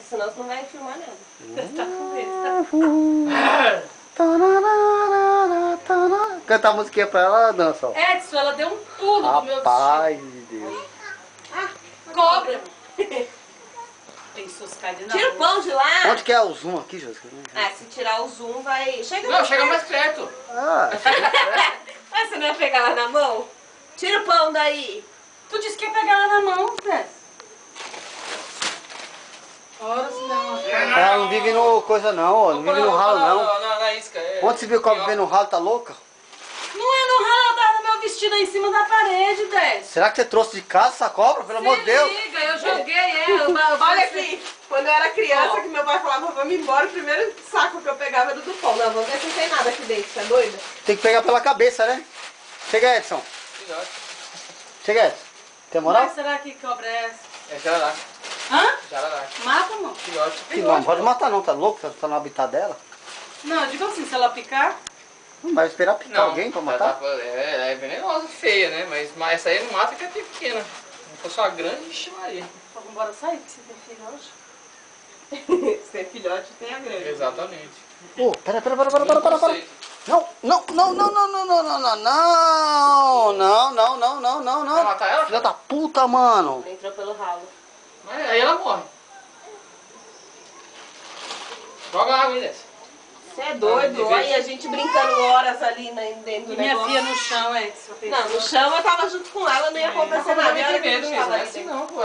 senão você não vai filmar nada. Tá com medo. Canta a musiquinha pra ela, dança, ó. Edson, ela deu um pulo no meu vestido. Rapaz de Deus. Ah, cobra. Tem suscadinha. Tira o pão de lá. Onde que é o zoom aqui, José? Ah, se tirar o zoom vai... Não, chega mais perto. Ah, Ah, você não vai pegar lá na mão? Tira o pão daí. Tu disse que ia pegar ela na mão, Zé. Ora, se não. ela não vive no coisa não, ó. Não vive no ralo não. Na isca. Onde você viu que ela vive no ralo, tá louca? Não é no ralo, ela tava no meu vestido aí em cima da parede, Zé. Será que você trouxe de casa essa cobra? Pelo amor de Deus. Liga, eu joguei ela. Olha aqui, quando eu era criança, que meu pai falava, vamos embora, o primeiro saco que eu pegava era do pão. Não, vamos ver se não tem nada aqui dentro, você é doida? Tem que pegar pela cabeça, né? Chega, Edson. Chega, Edson. Tem moral? Mas será que cobra é essa? É jararaca. Hã? Jararaca. Mata, amor? Filhote. Que não pode matar não, tá louco? Você tá no habitat dela? Não, eu digo assim, se ela picar... Não vai esperar picar alguém pra matar? É venenosa, feia, né? Mas essa aí não mata porque é pequena. Se fosse uma grande, ixi Maria. Vamos embora sair, porque você tem filhote. Se é filhote, tem a grande. Exatamente. Ô, pera. Não. Vai matar ela? Filha da puta, mano. Entrou pelo ralo. Mas aí ela morre. Joga água aí dessa. Você é doido, olha, e a gente brincando horas ali dentro do E minha negócio. filha no chão, é. Não, no chão eu tava junto com ela, não ia acontecer nada. Não, E a hora que medo, eu gente. Não tava é ali assim dentro. não, pô.